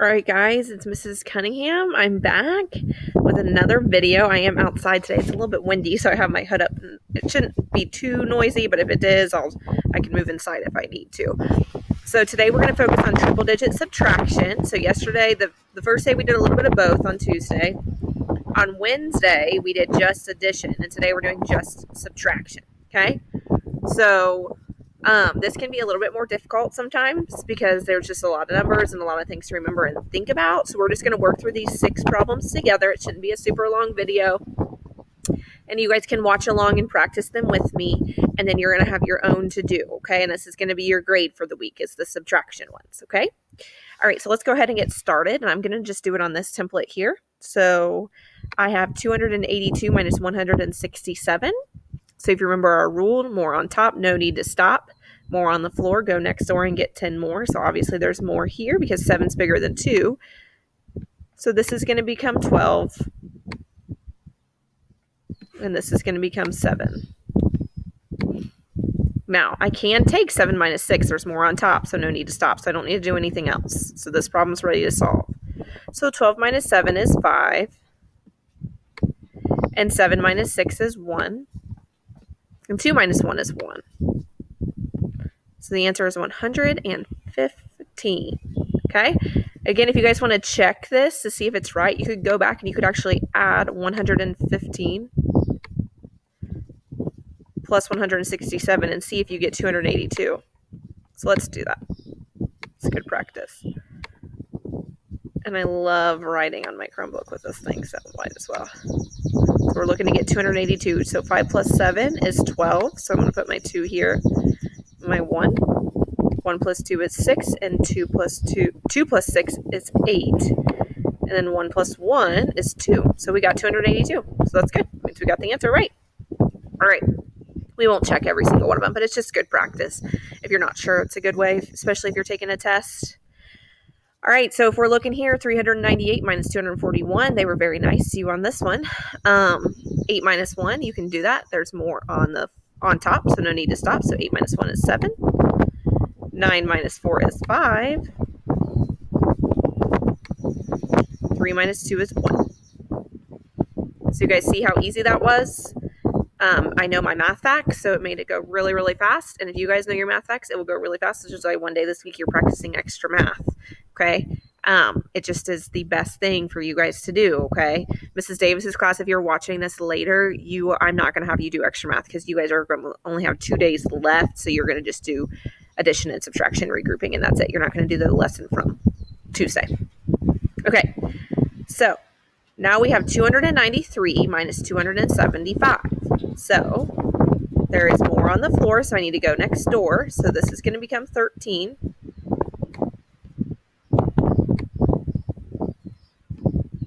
All right, guys, it's Mrs. Cunningham. I'm back with another video. I am outside today. It's a little bit windy, so I have my hood up. It shouldn't be too noisy, but if it is, I can move inside if I need to. So today we're going to focus on triple digit subtraction. So yesterday, the first day we did a little bit of both on Tuesday. On Wednesday, we did just addition, and today we're doing just subtraction, okay? So this can be a little bit more difficult sometimes because there's just a lot of numbers and a lot of things to remember and think about. So we're just going to work through these 6 problems together. It shouldn't be a super long video. And you guys can watch along and practice them with me. And then you're going to have your own to do, okay? And this is going to be your grade for the week is the subtraction ones, okay? All right, so let's go ahead and get started. And I'm going to just do it on this template here. So I have 282 minus 167. So if you remember our rule, more on top, no need to stop. More on the floor, go next door and get 10 more. So obviously there's more here because 7's bigger than 2. So this is going to become 12. And this is going to become 7. Now, I can take 7 minus 6. There's more on top, so no need to stop. So I don't need to do anything else. So this problem's ready to solve. So 12 minus 7 is 5. And 7 minus 6 is 1. And 2 minus 1 is 1. So the answer is 115. Okay? Again, if you guys want to check this to see if it's right, you could go back and you could actually add 115 plus 167 and see if you get 282. So let's do that. It's good practice. And I love writing on my Chromebook with this thing, so might as well. So we're looking to get 282. So 5 plus 7 is 12. So I'm going to put my 2 here. My 1. 1 plus 2 is 6. And 2 plus 6 is 8. And then 1 plus 1 is 2. So we got 282. So that's good. That means we got the answer right. All right. We won't check every single one of them, but it's just good practice. If you're not sure, it's a good way, especially if you're taking a test. All right, so if we're looking here, 398 minus 241, they were very nice to you on this one. 8 minus 1, you can do that. There's more on top, so no need to stop. So 8 minus 1 is 7. 9 minus 4 is 5. 3 minus 2 is 1. So you guys see how easy that was? I know my math facts, so it made it go really, really fast. And if you guys know your math facts, it will go really fast. It's just like one day this week you're practicing extra math, okay? It just is the best thing for you guys to do, okay? Mrs. Davis's class, if you're watching this later, I'm not going to have you do extra math because you guys are going to only have 2 days left, so you're going to just do addition and subtraction, regrouping, and that's it. You're not going to do the lesson from Tuesday. Okay, so now we have 293 minus 275. So there is more on the floor, so I need to go next door. So this is going to become 13.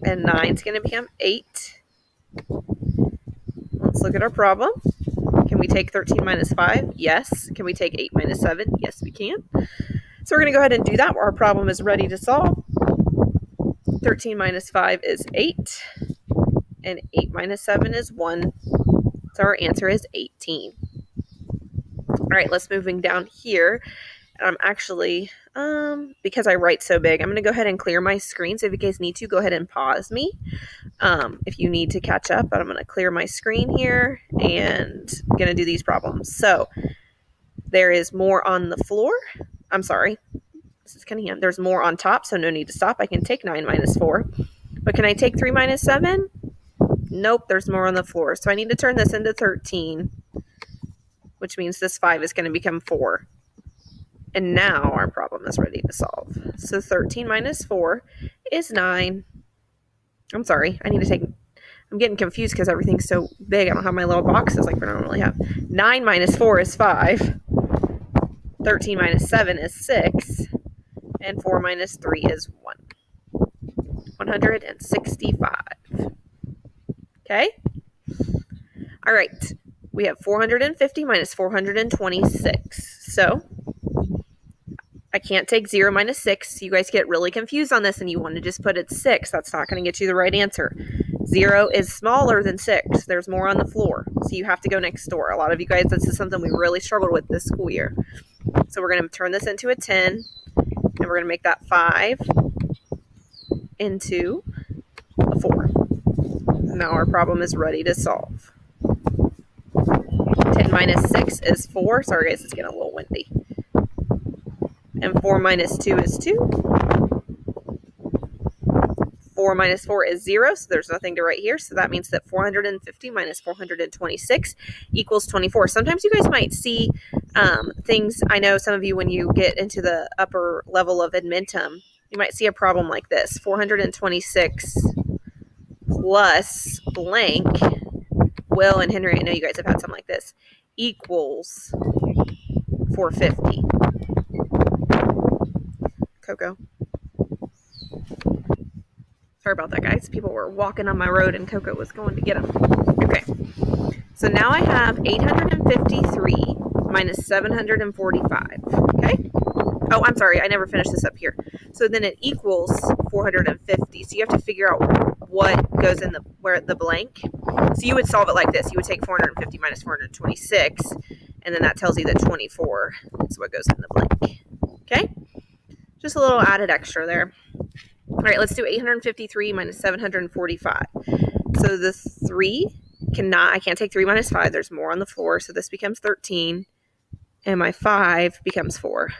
And 9 is going to become 8. Let's look at our problem. Can we take 13 minus 5? Yes. Can we take 8 minus 7? Yes, we can. So we're going to go ahead and do that. Our problem is ready to solve. 13 minus 5 is 8. And 8 minus 7 is 1. So our answer is 18. All right, let's moving down here. I'm actually, because I write so big, I'm going to go ahead and clear my screen. So if you guys need to, go ahead and pause me if you need to catch up. But I'm going to clear my screen here and I'm going to do these problems. So there is more on the floor. I'm sorry. This is Cunningham. There's more on top, so no need to stop. I can take 9 minus 4. But can I take 3 minus 7? Nope, there's more on the floor. So I need to turn this into 13, which means this 5 is going to become 4. And now our problem is ready to solve. So 13 minus 4 is 9. I'm sorry, I'm getting confused because everything's so big. I don't have my little boxes like we normally have. 9 minus 4 is 5. 13 minus 7 is 6. And 4 minus 3 is 1. 165. Okay? All right. We have 450 minus 426. So I can't take 0 minus 6. You guys get really confused on this and you want to just put it 6. That's not going to get you the right answer. 0 is smaller than 6. There's more on the floor. So you have to go next door. A lot of you guys, this is something we really struggled with this school year. So we're going to turn this into a 10. And we're going to make that 5. into a 4. Now our problem is ready to solve. 10 minus 6 is 4. Sorry guys, it's getting a little windy. And 4 minus 2 is 2. 4 minus 4 is 0, so there's nothing to write here. So that means that 450 minus 426 equals 24. Sometimes you guys might see things, I know some of you, when you get into the upper level of Admentum, you might see a problem like this. 426 plus blank, Will and Henry, I know you guys have had something like this, equals 450. Coco. Sorry about that, guys. People were walking on my road and Coco was going to get them. Okay. So now I have 853 minus 745. Okay. Oh, I'm sorry. I never finished this up here. So then it equals 450. So you have to figure out what goes in the blank. So you would solve it like this. You would take 450 minus 426, and then that tells you that 24 is what goes in the blank. Okay. Just a little added extra there. All right, let's do 853 minus 745. So the 3 I can't take 3 minus 5. There's more on the floor, so this becomes 13. And my 5 becomes 4.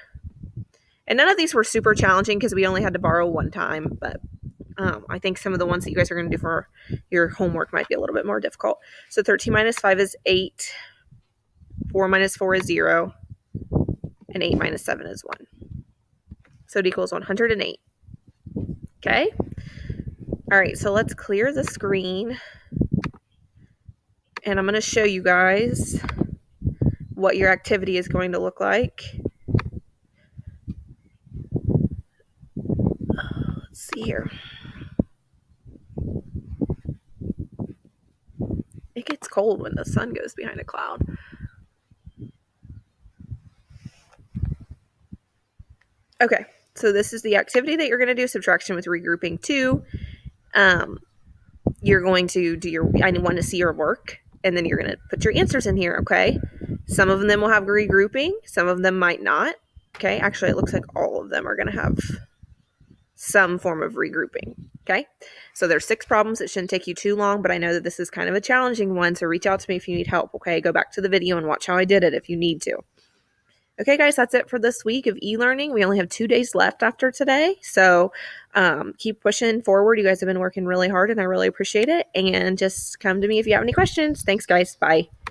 And none of these were super challenging because we only had to borrow one time. But I think some of the ones that you guys are going to do for your homework might be a little bit more difficult. So 13 minus 5 is 8. 4 minus 4 is 0. And 8 minus 7 is 1. So it equals 108. Okay. All right, so let's clear the screen. And I'm going to show you guys what your activity is going to look like. Let's see here. It gets cold when the sun goes behind a cloud. Okay, so this is the activity that you're going to do, subtraction with regrouping 2. You're going to do I want to see your work, and then you're going to put your answers in here, okay? Some of them will have regrouping, some of them might not. Okay, actually it looks like all of them are going to have some form of regrouping. Okay, so there's 6 problems. It shouldn't take you too long, but I know that this is kind of a challenging one, so reach out to me if you need help. Okay, go back to the video and watch how I did it if you need to. Okay, guys, that's it for this week of e-learning. We only have 2 days left after today, so keep pushing forward. You guys have been working really hard, and I really appreciate it. And just come to me if you have any questions. Thanks, guys. Bye.